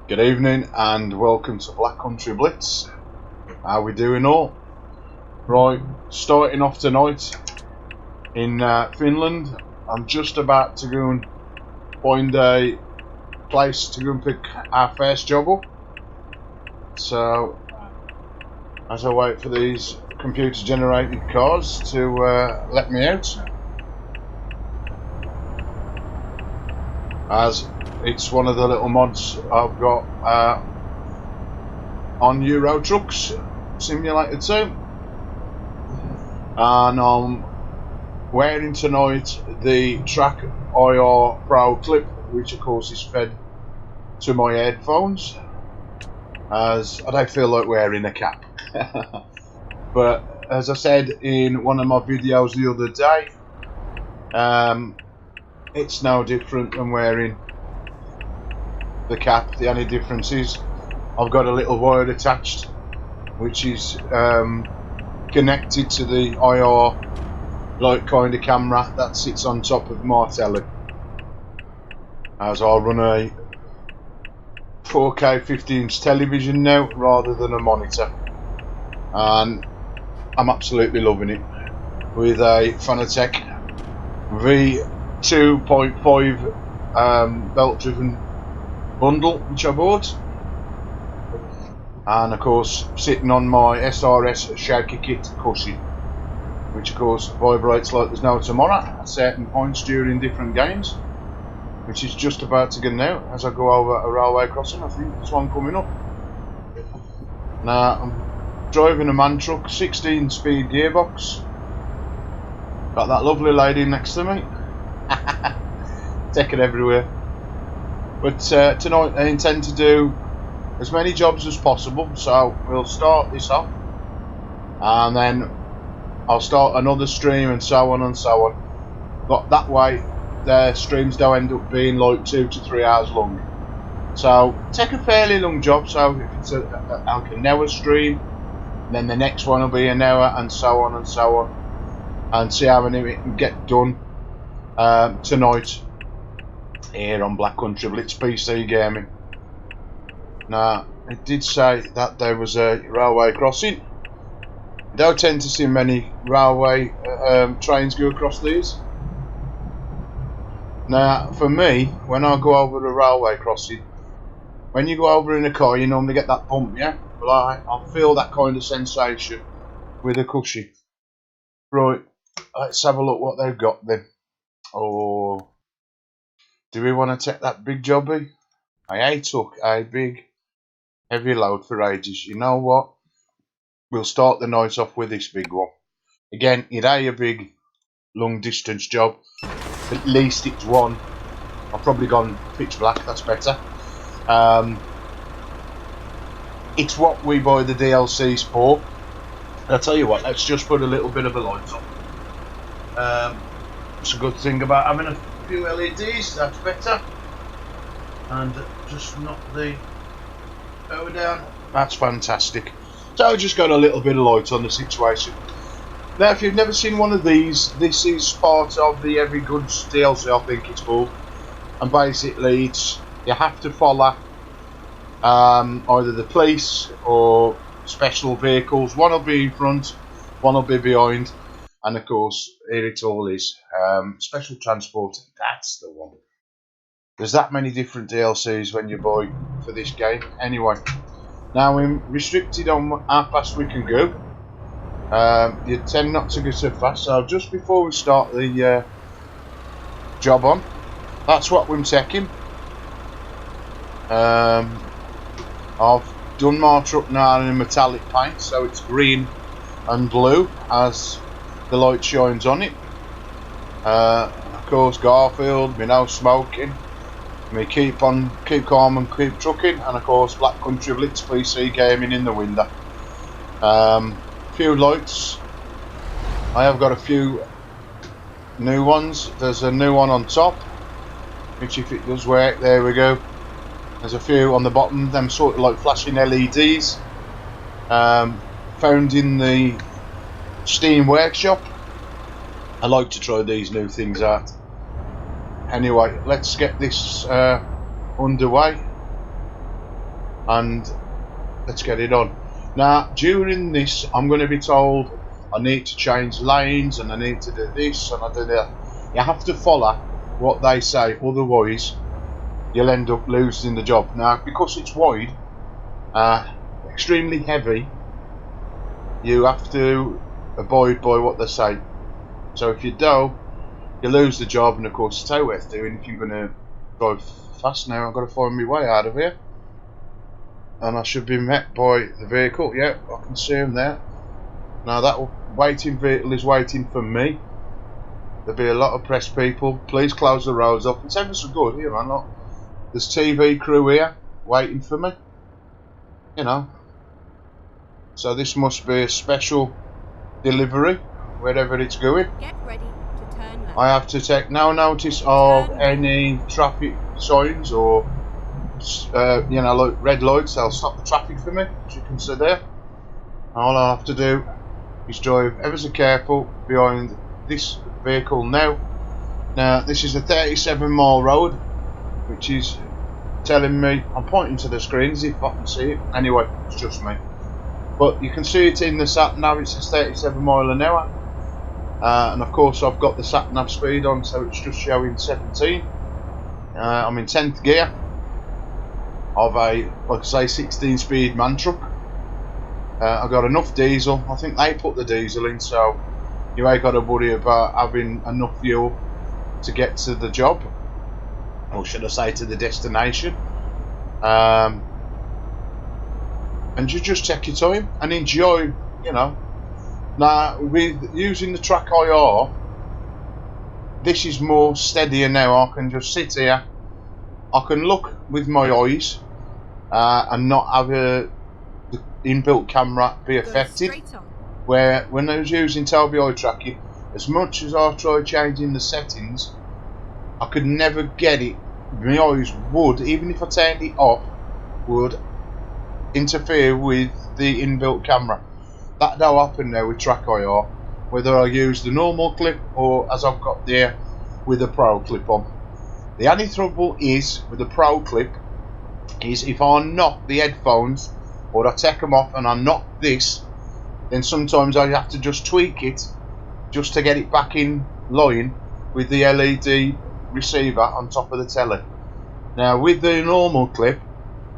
Good evening and welcome to Black Country Blitz. How we doing all? Right, starting off tonight in Finland. I'm just about to go and find a place to go and pick our first job up. So, as I wait for these computer generated cars to let me out, as it's one of the little mods I've got on Euro Trucks Simulator 2, and I'm wearing tonight the TrackIR Pro clip, which of course is fed to my headphones, as I don't feel like wearing a cap. But as I said in one of my videos the other day, it's no different than wearing the cap. The only difference is I've got a little wire attached which is connected to the IR light kind of camera that sits on top of my telly, as I run a 4K 50-inch television now rather than a monitor, and I'm absolutely loving it with a Fanatec V2.5 belt driven bundle which I bought, and of course sitting on my SRS shaky kit cushion, which of course vibrates like there's no tomorrow at certain points during different games, which is just about to get out as I go over a railway crossing. I think there's one coming up. Now I'm driving a man truck, 16 speed gearbox, got that lovely lady next to me. Take it everywhere. But tonight I intend to do as many jobs as possible, so we'll start this off and then I'll start another stream and so on and so on. But that way the streams don't end up being like 2 to 3 hours long. So take a fairly long job, so if it's like an hour stream, then the next one will be an hour, and so on and so on, and see how many we can get done tonight here on Black Country Blitz PC Gaming. Now, it did say that there was a railway crossing. I don't tend to see many railway trains go across these. Now, for me, when I go over a railway crossing, when you go over in a car, you normally get that bump, yeah? Well, I feel that kind of sensation with a cushion. Right, let's have a look what they've got then. Oh, do we want to take that big jobby? I took a big heavy load for ages. You know what? We'll start the night off with this big one. Again, it ain't a big long distance job. At least it's one. I've probably gone pitch black, that's better. It's what we buy the DLCs for. I'll tell you what, let's just put a little bit of a light on. It's a good thing about having a few LEDs, that's better. And just knock the power down, that's fantastic. So I just got a little bit of light on the situation. Now, if you've never seen one of these, this is part of the Every Goods DLC, I think it's called. And basically, you have to follow either the police or special vehicles. One will be in front, one will be behind, and of course, here it all is. Special transport, that's the one. There's that many different DLCs when you buy for this game. Anyway, now we're restricted on how fast we can go. You tend not to go so fast, so just before we start the job on, that's what we're taking. I've done my truck now in a metallic paint, so it's green and blue as the light shines on it. Of course, Garfield, me no smoking, me keep calm and keep trucking, and of course Black Country Blitz PC Gaming in the window. Few lights. I have got a few new ones. There's a new one on top, which if it does work, there we go. There's a few on the bottom, them sort of like flashing LEDs, found in the Steam workshop. I like to try these new things out. Anyway, let's get this underway. and let's get it on. Now during this I'm going to be told I need to change lanes and I need to do this and I do that. You have to follow what they say, otherwise you'll end up losing the job. Now because it's wide, extremely heavy, you have to abide by what they say. So if you don't, you lose the job, and of course it's how worth doing if you're going to drive fast. Now I've got to find my way out of here, and I should be met by the vehicle. Yeah, I can see him there. Now that waiting vehicle is waiting for me. There'll be a lot of press people. Please close the roads up. It's ever so good here, man. Look, there's TV crew here waiting for me. You know. So this must be a special delivery, wherever it's going. Get ready to turn left. I have to take no notice of any traffic signs or, you know, like red lights. They'll stop the traffic for me, as you can see there. All I have to do is drive ever so careful behind this vehicle now. Now this is a 37-mile road, which is telling me, I'm pointing to the screens if I can see it. Anyway, it's just me. But you can see it in the sat nav. It says 37 mile an hour, and of course I've got the sat nav speed on, so it's just showing 17. I'm in 10th gear of a, like I say, 16 speed man truck. I've got enough diesel. I think they put the diesel in, so you ain't got to worry about having enough fuel to get to the job, or should I say to the destination. And you just take your time and enjoy, you know. Now with using the TrackIR, this is more steadier now. I can just sit here, I can look with my eyes and not have the inbuilt camera be affected. Where when I was using Tobii eye tracking, as much as I tried changing the settings, I could never get it. My eyes would, even if I turned it off, would interfere with the inbuilt camera. That don't happen now with TrackIR, whether I use the normal clip or as I've got there with the Pro clip on. The only trouble is with the Pro clip is if I knock the headphones or I take them off and I knock this, then sometimes I have to just tweak it just to get it back in line with the LED receiver on top of the telly. Now with the normal clip,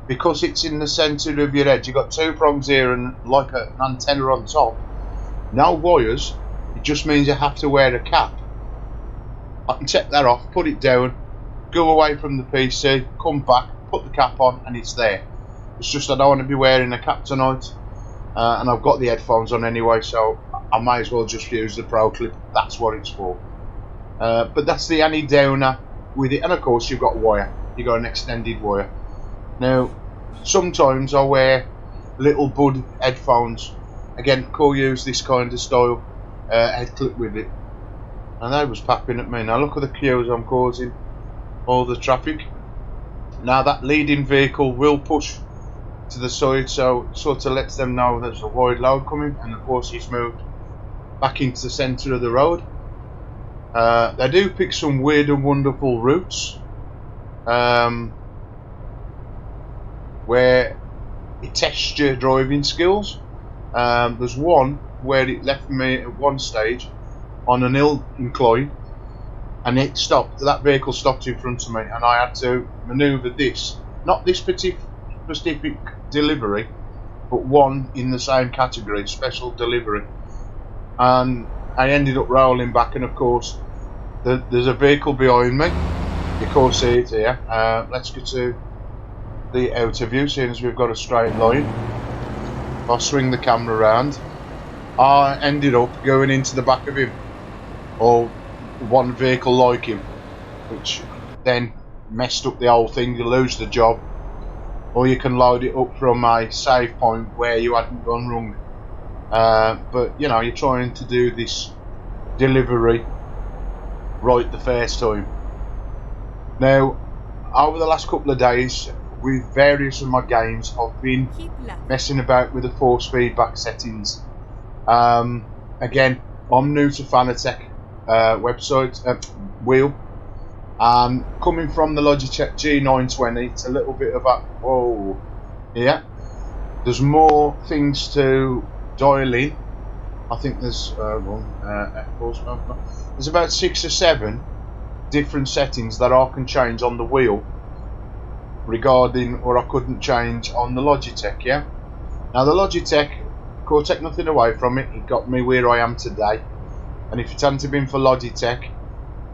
because it's in the centre of your head, you've got two prongs here and like an antenna on top, no wires. It just means you have to wear a cap. I can take that off, put it down, go away from the PC, come back, put the cap on, and it's there. It's just I don't want to be wearing a cap tonight, and I've got the headphones on anyway, so I may as well just use the Pro clip. That's what it's for. But that's the only downer with it. And of course you've got wire, you've got an extended wire. Now sometimes I wear little bud headphones. Again, Cole use this kind of style head clip with it, and they was papping at me. Now look at the queues I'm causing, all the traffic. Now that leading vehicle will push to the side, so it sort of lets them know there's a wide load coming, and of course he's moved back into the centre of the road. They do pick some weird and wonderful routes where it tests your driving skills. There's one where it left me at one stage on an hill incline, and it stopped. That vehicle stopped in front of me, and I had to manoeuvre this, not this specific delivery, but one in the same category, special delivery, and I ended up rolling back. And of course there's a vehicle behind me. You can't see it here. Let's get to the outer view, seeing as we've got a straight line. I'll swing the camera around. I ended up going into the back of him, or one vehicle like him, which then messed up the whole thing. You lose the job, or you can load it up from a save point where you hadn't gone wrong. But you know, you're trying to do this delivery right the first time. Now over the last couple of days with various of my games, I've been messing about with the force feedback settings. Again, I'm new to Fanatec website wheel, and coming from the Logitech G920, it's a little bit of a whoa. Yeah, there's more things to dial in. I think there's there's about 6 or 7 different settings that I can change on the wheel regarding what I couldn't change on the Logitech. Yeah, now the Logitech, of course, take nothing away from it, it got me where I am today, and if it hadn't been for Logitech,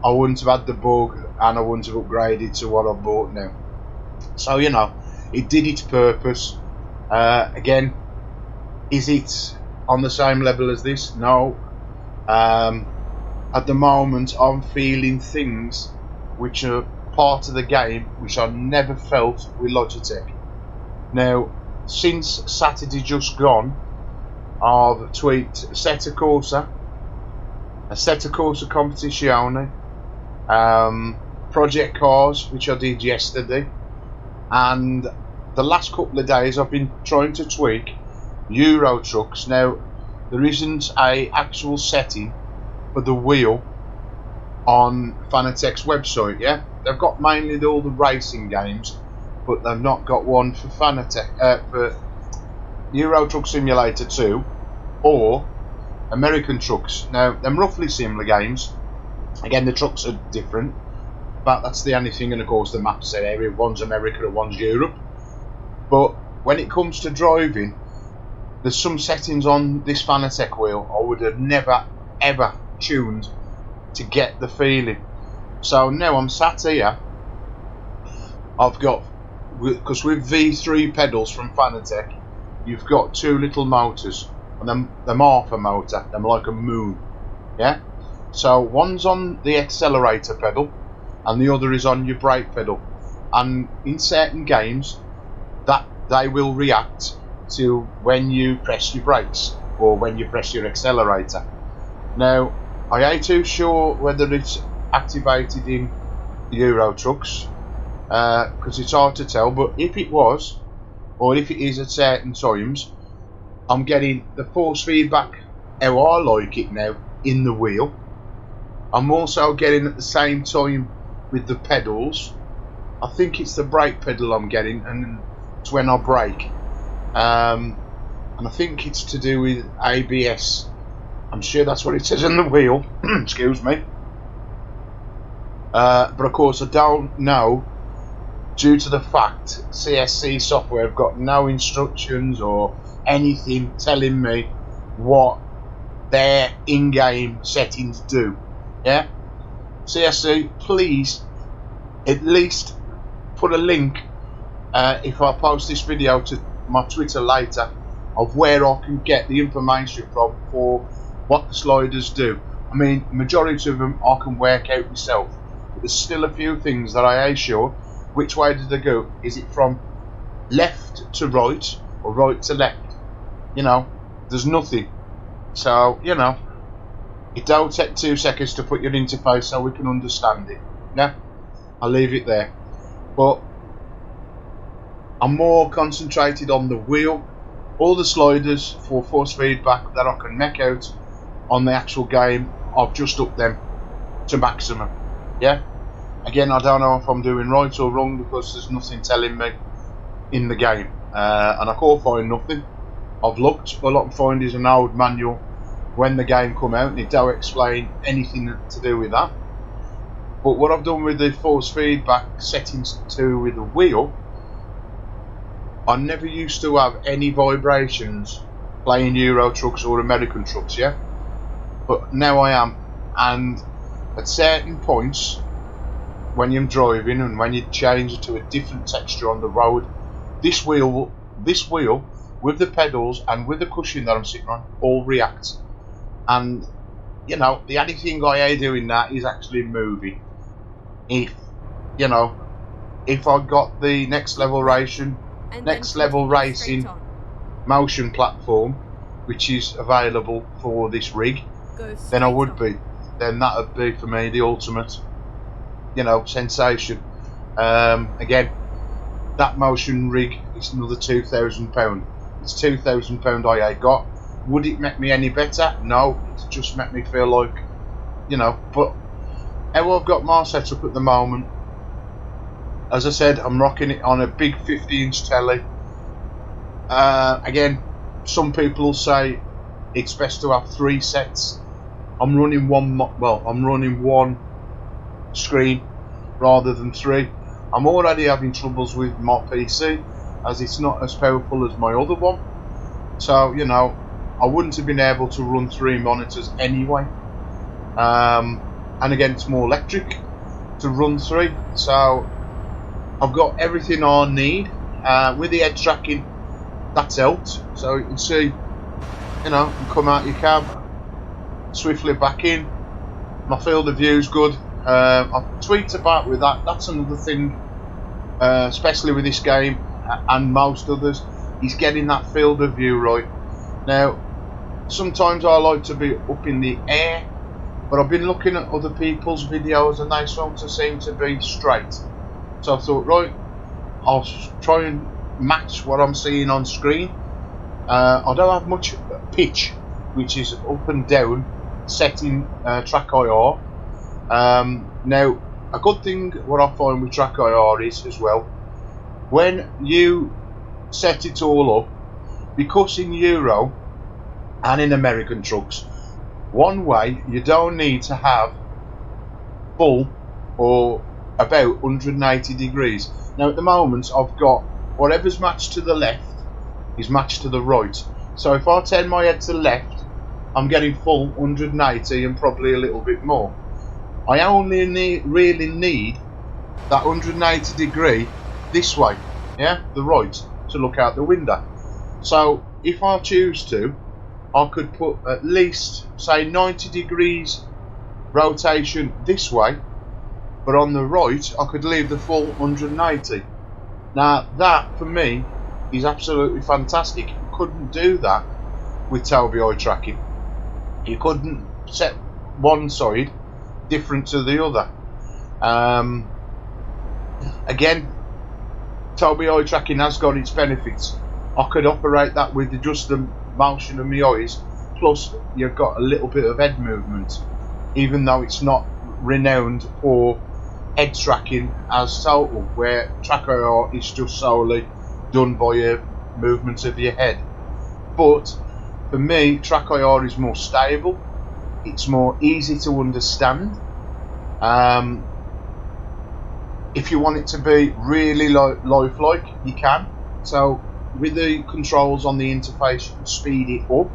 I wouldn't have had the bug and I wouldn't have upgraded to what I've bought now. So, you know, it did its purpose. Again, is it on the same level as this? No. At the moment, I'm feeling things which are part of the game which I never felt with Logitech. Now, since Saturday just gone, I've tweaked Assetto Corsa Competizione, Project Cars, which I did yesterday, and the last couple of days I've been trying to tweak Euro Trucks. Now, there isn't a actual setting for the wheel on Fanatec's website. Yeah, they've got mainly all the racing games, but they've not got one for Fanatec for Euro Truck Simulator 2 or American Trucks. Now, they're roughly similar games. Again, the trucks are different, but that's the only thing. And of course, the map said area, one's America and one's Europe. But when it comes to driving, there's some settings on this Fanatec wheel I would have never ever tuned to get the feeling. So now I'm sat here, I've got, because with V3 pedals from Fanatec, you've got 2 little motors, and them half a motor, them like a moon. Yeah, so one's on the accelerator pedal and the other is on your brake pedal, and in certain games that they will react to when you press your brakes or when you press your accelerator. Now, I ain't too sure whether it's activated in Euro Trucks, because it's hard to tell, but if it was, or if it is at certain times, I'm getting the force feedback how I like it now in the wheel. I'm also getting at the same time with the pedals, I think it's the brake pedal I'm getting, and it's when I brake, and I think it's to do with ABS. I'm sure that's what it says on the wheel. Excuse me. But of course I don't know, due to the fact CSC software have got no instructions or anything telling me what their in-game settings do. Yeah, CSC, please at least put a link, if I post this video to my Twitter later, of where I can get the information from for what the sliders do. I mean, majority of them I can work out myself, but there's still a few things that I ain't sure. Which way do they go? Is it from left to right or right to left? You know, there's nothing. So, you know, it don't take 2 seconds to put your interface so we can understand it. Yeah, I'll leave it there. But I'm more concentrated on the wheel, all the sliders for force feedback that I can make out on the actual game. I've just upped them to maximum. Yeah, again, I don't know if I'm doing right or wrong because there's nothing telling me in the game, and I can't find nothing. I've looked, all I can find is an old manual when the game come out, and it don't explain anything to do with that. But what I've done with the force feedback settings to with the wheel, I never used to have any vibrations playing Euro Trucks or American Trucks, yeah, but now I am. And at certain points when you're driving and when you change it to a different texture on the road, this wheel with the pedals and with the cushion that I'm sitting on all react. And you know, the only thing I do in that is actually moving. If you know, if I got the next level racing motion platform, which is available for this rig, then I would be. Then that would be for me the ultimate, you know, sensation. Again, that motion rig is another £2,000. It's £2,000 I ain't got. Would it make me any better? No, it just make me feel like, you know. But how I've got my setup at the moment, as I said, I'm rocking it on a big 50-inch telly. Again, some people will say it's best to have 3 sets. I'm running I'm running one screen rather than 3. I'm already having troubles with my PC as it's not as powerful as my other one. So, you know, I wouldn't have been able to run 3 monitors anyway. And again, it's more electric to run 3. So I've got everything I need. With the head tracking, that's helped. So you can see, you know, you come out your cab, swiftly back in. My field of view is good. I've tweaked about with that. That's another thing, especially with this game and most others, is getting that field of view right. Now, sometimes I like to be up in the air, but I've been looking at other people's videos and they seem to be straight. So I thought, right, I'll try and match what I'm seeing on screen. I don't have much pitch, which is up and down, set in TrackIR. Now, a good thing what I find with TrackIR is as well, when you set it all up, because in Euro and in American trucks, one way you don't need to have full or about 180 degrees. Now at the moment I've got whatever's matched to the left is matched to the right. So if I turn my head to the left, I'm getting full 180 and probably a little bit more. I only really need that 180 degree this way, yeah, the right, to look out the window. So if I choose to, I could put at least, say, 90 degrees rotation this way, but on the right I could leave the full 180. Now that for me is absolutely fantastic. You couldn't do that with Tobii eye tracking. You couldn't set one side different to the other. Again, Tobii eye tracking has got its benefits. I could operate that with just the motion of my eyes, plus you've got a little bit of head movement, even though it's not renowned for head tracking as total, where TrackIR is just solely done by a movement of your head. But for me, TrackIR is more stable, it's more easy to understand. If you want it to be really lifelike, you can. So with the controls on the interface, you can speed it up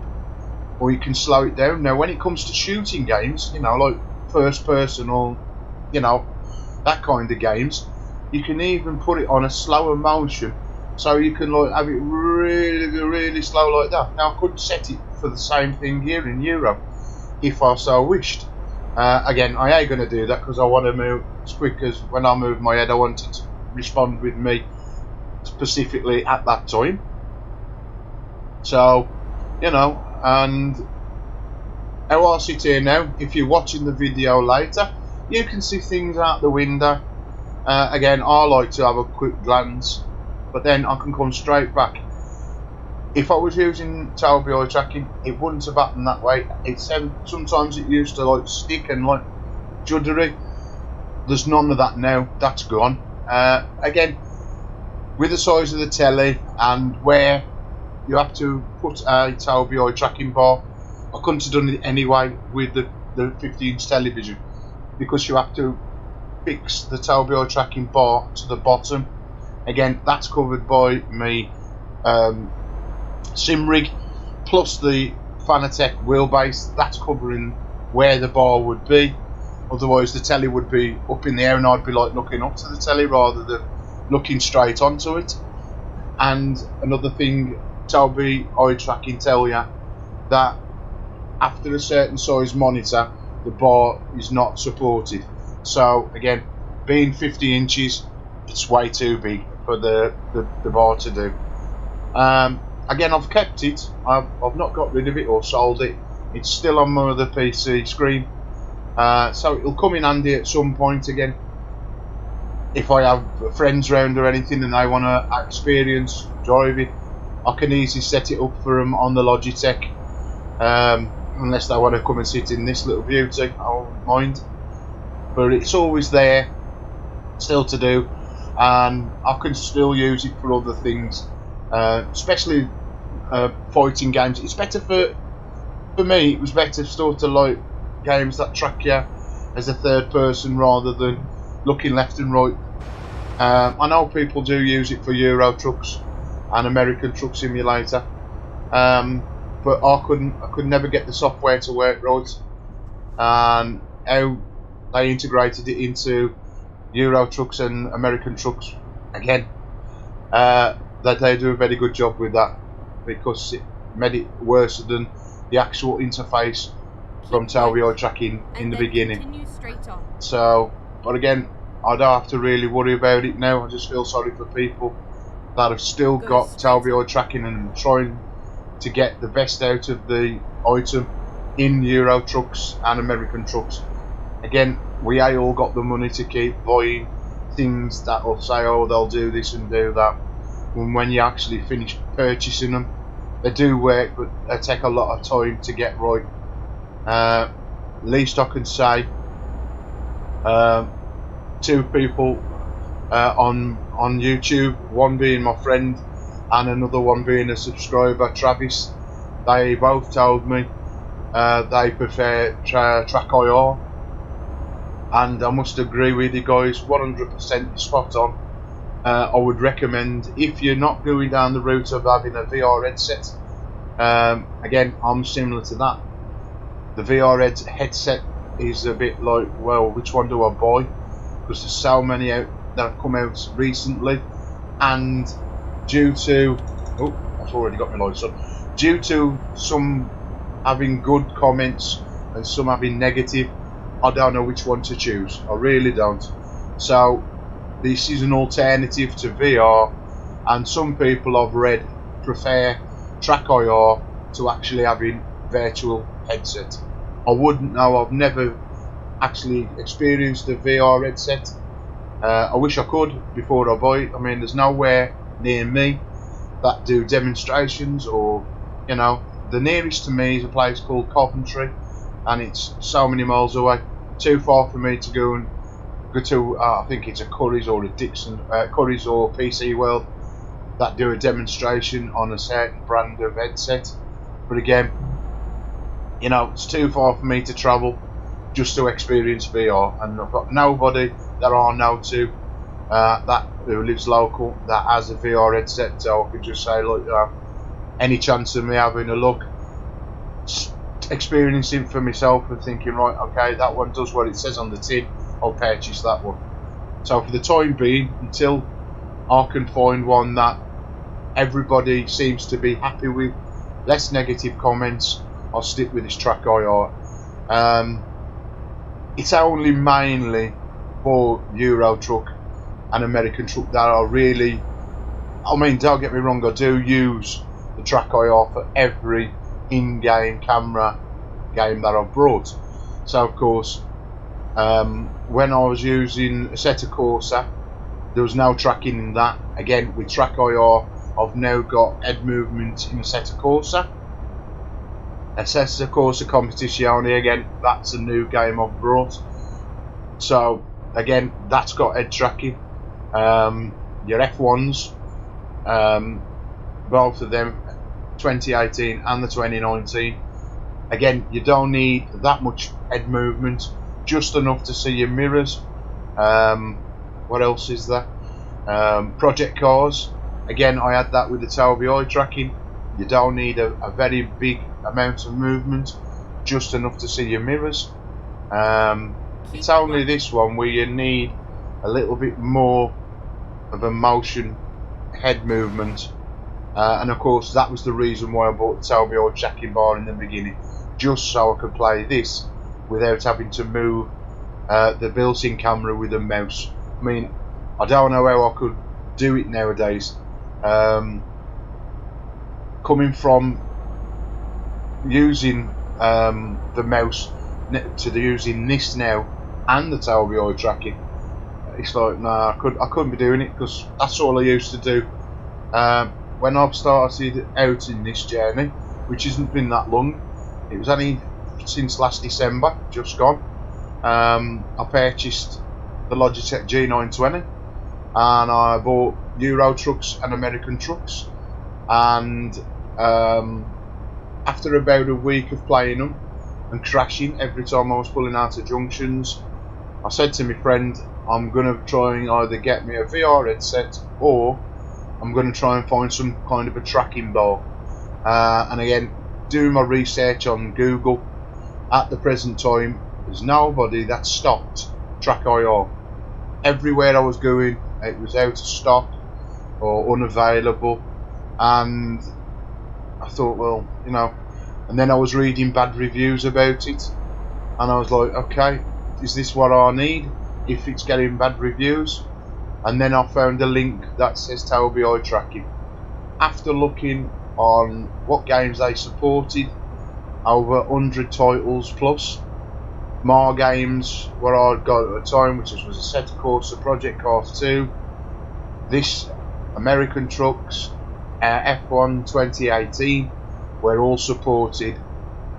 or you can slow it down. Now when it comes to shooting games, you know, like first person or, you know, that kind of games, you can even put it on a slower motion, so you can like have it really slow like that. Now I could set it for the same thing here in Euro if I so wished. Again, I ain't going to do that because I want to move as quick as when I move my head. I want it to respond with me specifically at that time. So, you know, and how I sit here now, if you're watching the video later, you can see things out the window. Again, I like to have a quick glance, but then I can come straight back. If I was using Tobii eye tracking, it wouldn't have happened that way. Sometimes it used to like stick and like juddery. There's none of that now. That's gone. Again, with the size of the telly and where you have to put a Tobii eye tracking bar, I couldn't have done it anyway with the 50-inch television, because you have to fix the Tobii eye tracking bar to the bottom. Again, that's covered by me sim rig, plus the Fanatec wheelbase. That's covering where the bar would be. Otherwise the telly would be up in the air and I'd be like looking up to the telly rather than looking straight onto it. And another thing, Tobii eye tracking tell you that after a certain size monitor, the bar is not supported. So again, being 50 inches, it's way too big for the bar to do. Again, I've kept it. I've not got rid of it or sold it. It's still on my other PC screen. So it'll come in handy at some point again. If I have friends round or anything and they want to experience driving, I can easily set it up for them on the Logitech. Unless they want to come and sit in this little beauty, I won't mind. But it's always there, still to do, and I can still use it for other things especially fighting games. It's better for me. It was better sort of like games that track you as a third person rather than looking left and right. I know people do use it for Euro trucks and American Truck Simulator, but I could never get the software to work right, and how they integrated it into Euro trucks and American trucks again, that they do a very good job with that, because it made it worse than the actual interface from TrackIR tracking in the beginning. So, but again, I don't have to really worry about it now. I just feel sorry for people that have still got TrackIR tracking and trying to get the best out of the item in Euro trucks and American trucks. Again, we ain't all got the money to keep buying things that will say, oh, they'll do this and do that. When you actually finish purchasing them, they do work, but they take a lot of time to get right. Least I can say, 2 people on YouTube, one being my friend and another one being a subscriber, Travis, they both told me they prefer TrackIR, and I must agree with you guys, 100% spot on. I would recommend, if you're not going down the route of having a VR headset, again, I'm similar to that. The VR headset is a bit like, well, which one do I buy? Because there's so many out that have come out recently, and due to, oh, I've already got my lights on, due to some having good comments and some having negative, I don't know which one to choose. I really don't. So this is an alternative to VR, and some people I've read prefer TrackIR to actually having virtual headset. I wouldn't know. I've never actually experienced a VR headset. I wish I could before I buy it. I mean, there's nowhere near me that do demonstrations, or, you know, the nearest to me is a place called Coventry, and it's so many miles away, too far for me to go to. I think it's a Curry's or a Dixon, Curry's or PC World, that do a demonstration on a certain brand of headset. But again, you know, it's too far for me to travel just to experience VR, and I've got nobody that I know to who lives local that has a VR headset, so I could just say, look, any chance of me having a look, experiencing for myself and thinking, right, okay, that one does what it says on the tin, I'll purchase that one. So for the time being, until I can find one that everybody seems to be happy with, less negative comments, I'll stick with this TrackIR. It's only mainly for Euro truck and American truck that I really, I mean, don't get me wrong, I do use the TrackIR for every in-game camera game that I've brought. So of course, when I was using Assetto Corsa, there was no tracking in that. Again, with TrackIR, I've now got head movement in Assetto Corsa. Assetto Corsa Competizione, again, that's a new game I've brought. So again, that's got head tracking. Your F1s, both of them, 2018 and the 2019. Again, you don't need that much head movement, just enough to see your mirrors. What else is there? Project cars. Again, I had that with the TrackIR tracking. You don't need a very big amount of movement, just enough to see your mirrors. It's only this one where you need a little bit more of a motion head movement, and of course that was the reason why I bought the TrackIR tracking bar in the beginning, just so I could play this without having to move the built-in camera with a mouse. I mean, I don't know how I could do it nowadays. Coming from using the mouse to using this now and the TrackIR tracking, it's like, nah, I couldn't be doing it, because that's all I used to do when I've started out in this journey, which hasn't been that long. It was only since last December, just gone. I purchased the Logitech G920, and I bought Euro trucks and American trucks, and after about a week of playing them and crashing every time I was pulling out of junctions, I said to my friend, I'm going to try and either get me a VR headset, or I'm going to try and find some kind of a tracking bar. And again, doing my research on Google, at the present time there's nobody that stopped TrackIR. Everywhere I was going, it was out of stock or unavailable, and I thought, well, you know, and then I was reading bad reviews about it, and I was like, okay, is this what I need if it's getting bad reviews? And then I found a link that says Tobii eye tracking. After looking on what games they supported, over 100 titles plus, more games where I'd got at the time, which was Assetto Corsa, Project Cars 2, this American Trucks, F1 2018, were all supported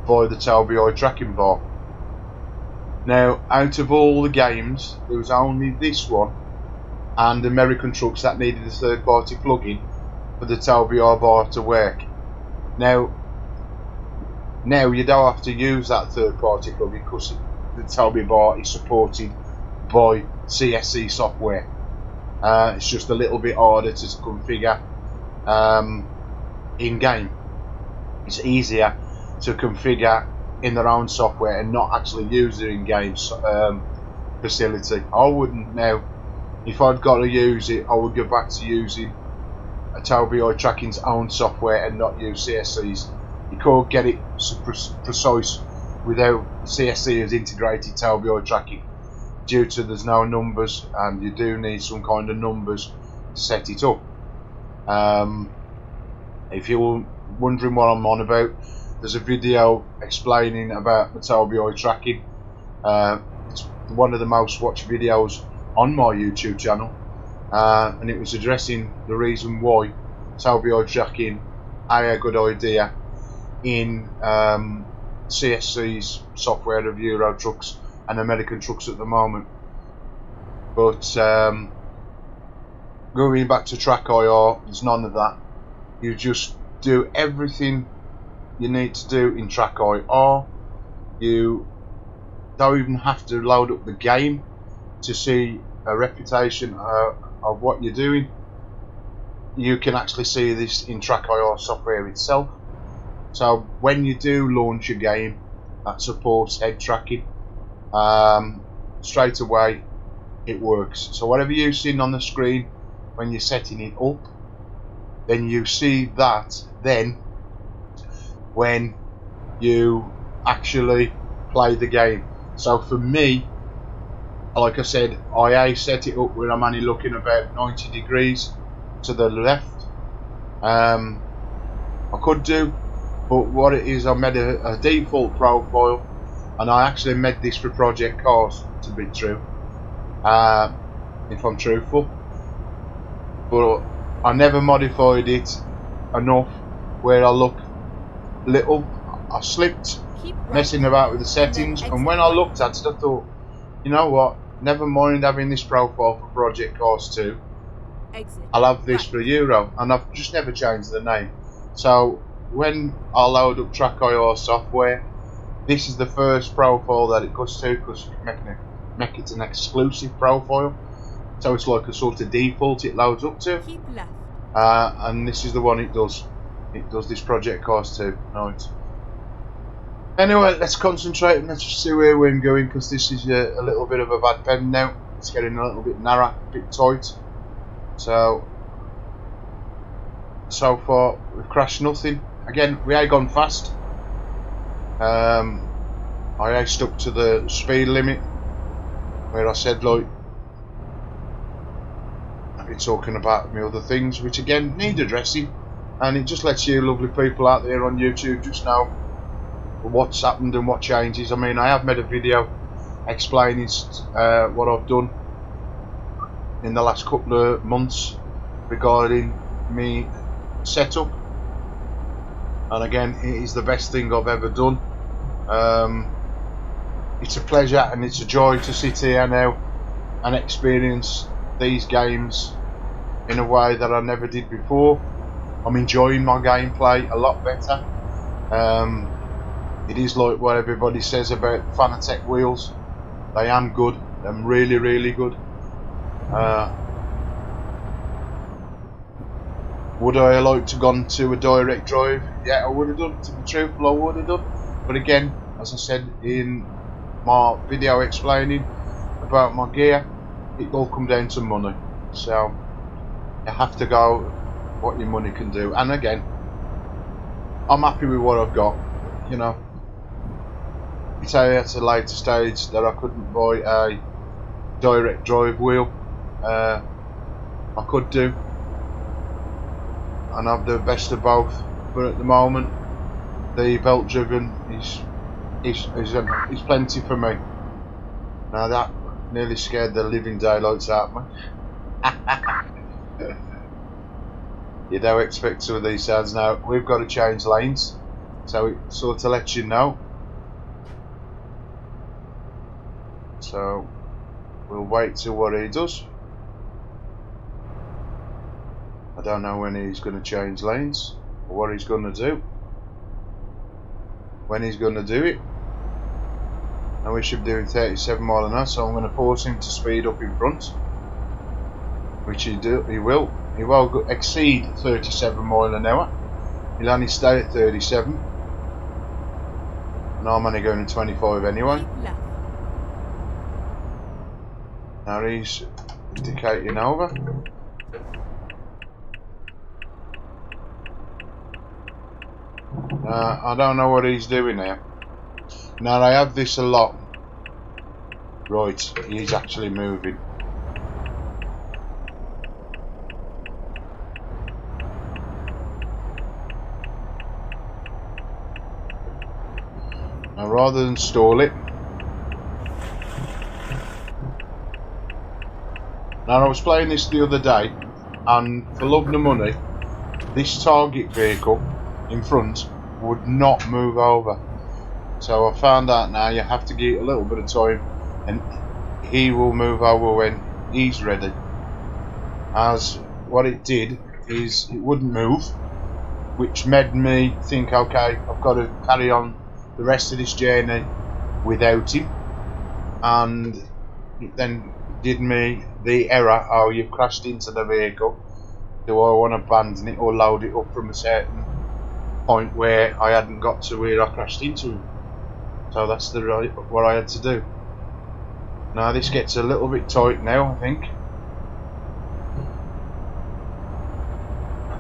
by the Tobii eye tracking bar. Now, out of all the games, there was only this one and American Trucks that needed a third-party plugin for the Tobii eye bar to work. Now you don't have to use that third-party plugin because the Tobii bar is supported by CSC software. It's just a little bit harder to configure in-game. It's easier to configure in their own software and not actually use their in-game facility. I wouldn't now. If I'd got to use it, I would go back to using a Tobii eye tracking's own software and not use CSC's. You can't get it precise without CSC has integrated Tobii eye tracking, due to there's no numbers, and you do need some kind of numbers to set it up. If you're wondering what I'm on about, there's a video explaining about the Tobii eye tracking. It's one of the most watched videos on my YouTube channel, and it was addressing the reason why Tobii eye tracking are a good idea in CSC's software of Euro trucks and American trucks at the moment. But going back to TrackIR, there's none of that. You just do everything you need to do in TrackIR. You don't even have to load up the game to see a reputation of what you're doing. You can actually see this in TrackIR software itself. So when you do launch a game that supports head tracking, straight away it works. So whatever you're seeing on the screen when you're setting it up, then you see that then when you actually play the game. So for me, like I said, I set it up where I'm only looking about 90 degrees to the left. I could do, but what it is, I made a default profile, and I actually made this for Project Cars, to be true, if I'm truthful, but I never modified it enough where I look little. I slipped messing about with the settings, and when I looked at it, I thought, you know what, never mind having this profile for Project Cars 2, I'll have this for Euro, and I've just never changed the name. So when I load up TrackIR software, this is the first profile that it goes to, because you can make it an exclusive profile. So it's like a sort of default it loads up to. And this is the one it does. It does this Project Cars 2. Right. Anyway, let's concentrate and let's see where we're going, because this is a little bit of a bad pen now. It's getting a little bit narrow, a bit tight. So far we've crashed nothing. Again, we ain't gone fast. I ain't stuck to the speed limit where I said, like, I've been talking about me other things which again need addressing, and it just lets you lovely people out there on YouTube just know what's happened and what changes. I mean, I have made a video explaining what I've done in the last couple of months regarding me setup, and again, it is the best thing I've ever done. It's a pleasure and it's a joy to sit here now and experience these games in a way that I never did before. I'm enjoying my gameplay a lot better. It is like what everybody says about Fanatec wheels. They am good. I'm really, really good. Would I like to gone to a direct drive? Yeah, I would have done. To be truthful, I would have done. But again, as I said in my video explaining about my gear, it all come down to money. So you have to go what your money can do. And again, I'm happy with what I've got. You know, it's at a later stage that I couldn't buy a direct drive wheel. I could do and have the best of both, but at the moment the belt driven is plenty for me. Now that nearly scared the living daylights out of me. You don't expect some of these sounds. Now we've got to change lanes, so it sort of lets you know. So we'll wait till what he does. I don't know when he's going to change lanes or what he's going to do. When he's going to do it. Now we should be doing 37 mile an hour, so I'm going to force him to speed up in front, which he will. He will exceed 37 mile an hour. He'll only stay at 37, and I'm only going to 25 anyway. Now he's indicating over. I don't know what he's doing here. Now I have this a lot. Right, he's actually moving. Now rather than stall it. Now I was playing this the other day, and for love nor money, this target vehicle in front would not move over. So I found out now you have to give it a little bit of time, and he will move over when he's ready. As what it did is it wouldn't move, which made me think, okay, I've got to carry on the rest of this journey without him. And it then did me the error, oh, you've crashed into the vehicle, do I want to abandon it or load it up from a certain point where I hadn't got to where I crashed into him. So that's what I had to do. Now this gets a little bit tight now, I think.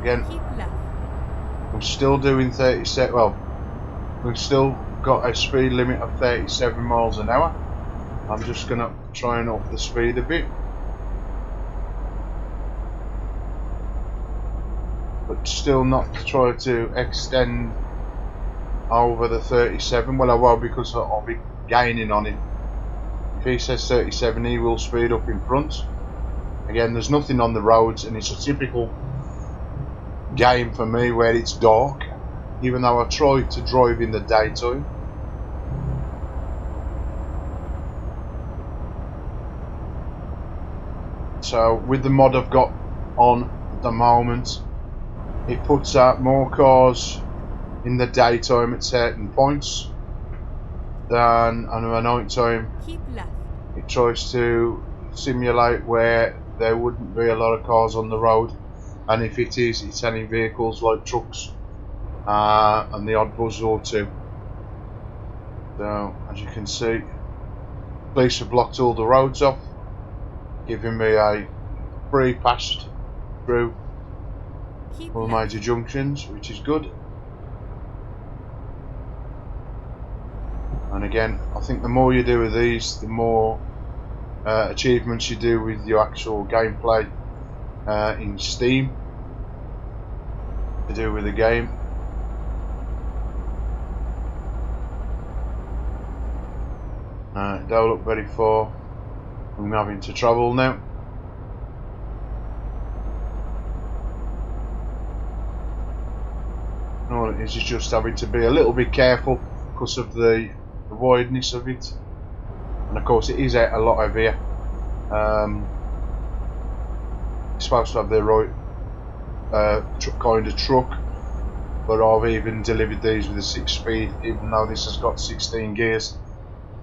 Again, I'm still doing 37. Well, we've still got a speed limit of 37 miles an hour. I'm just gonna try and up the speed a bit, but still not to try to extend over the 37. Well, I will, because I'll be gaining on it. If he says 37, he will speed up in front. Again, there's nothing on the roads, and it's a typical game for me where it's dark, even though I try to drive in the daytime. So with the mod I've got on at the moment, it puts out more cars in the daytime at certain points than on the night time. Keep left. It tries to simulate where there wouldn't be a lot of cars on the road, and if it is, it's any vehicles like trucks and the odd bus or two. So as you can see, police have blocked all the roads off, giving me a free pass through all major junctions, which is good. And again, I think the more you do with these, the more achievements you do with your actual gameplay in Steam to do with the game. Don't look very far. I'm having to travel now. All it is just having to be a little bit careful because of the wideness of it, and of course it is a lot heavier. It's supposed to have the right kind of truck, but I've even delivered these with a 6-speed, even though this has got 16 gears.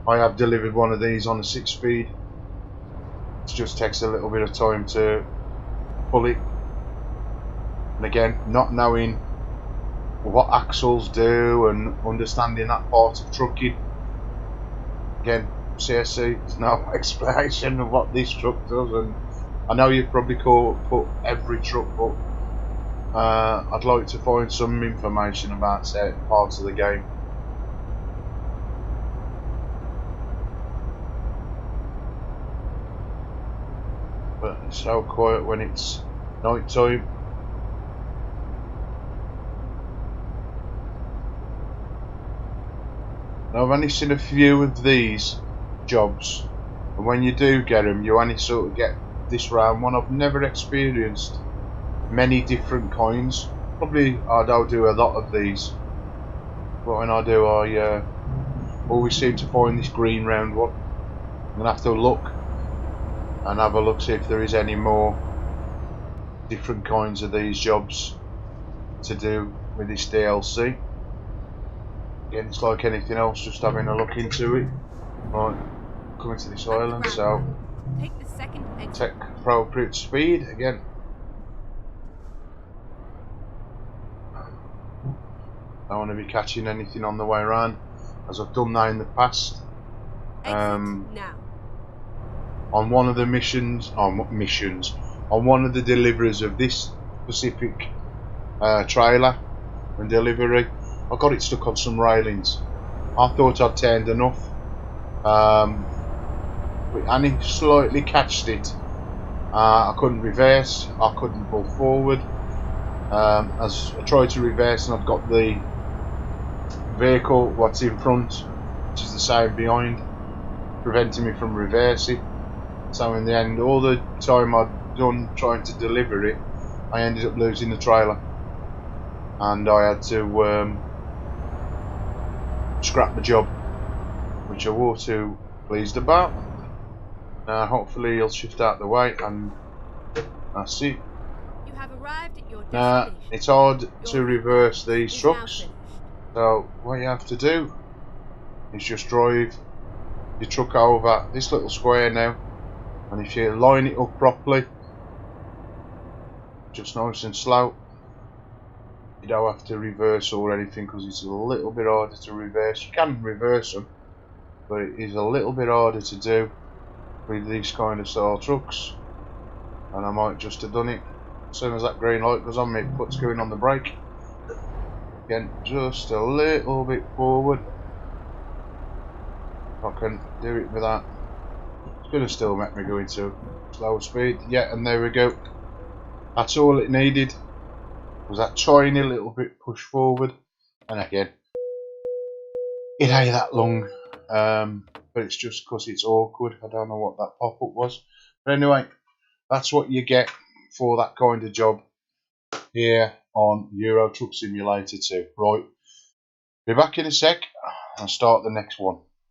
I have delivered one of these on a 6-speed. It just takes a little bit of time to pull it, and again, not knowing what axles do and understanding that part of trucking. Again, CSC, there's no explanation of what this truck does, and I know you've probably put every truck, but I'd like to find some information about certain parts of the game. But it's so quiet when it's night time. Now, I've only seen a few of these jobs, and when you do get them, you only sort of get this round one. I've never experienced many different kinds. Probably I don't do a lot of these, but when I do, I always seem to find this green round one. I'm gonna have to look and have a look, see if there is any more different kinds of these jobs to do with this DLC. Again, it's like anything else, just having a look into it. Right, coming to this island, so take the second exit. take appropriate speed again. I want to be catching anything on the way around, as I've done that in the past. Now. On one of the missions, on one of the deliveries of this specific trailer and delivery, I got it stuck on some railings. I thought I'd turned enough, but only slightly catched it. I couldn't reverse, I couldn't pull forward. As I tried to reverse, and I've got the vehicle what's in front, which is the same behind, preventing me from reversing. So in the end, all the time I'd done trying to deliver it, I ended up losing the trailer, and I had to scrap the job, which I was too pleased about. Now hopefully he'll shift out the way, and that's it. You have arrived at your Now destination. it's hard Your to reverse these is now trucks, finished. so what you have to do is just drive your truck over this little square now, and if you line it up properly, just nice and slow, you don't have to reverse or anything, because it's a little bit harder to reverse. You can reverse them, but it is a little bit harder to do with these kind of style trucks. And I might just have done it as soon as that green light goes on, my foot's going on the brake. Again, just a little bit forward. I can do it with that. It's going to still make me go into slower speed. Yeah, and there we go. That's all it needed, was that tiny little bit push forward. And again, it ain't that long, but it's just because it's awkward. I don't know what that pop-up was. But anyway, that's what you get for that kind of job here on Euro Truck Simulator 2. Right, be back in a sec and start the next one.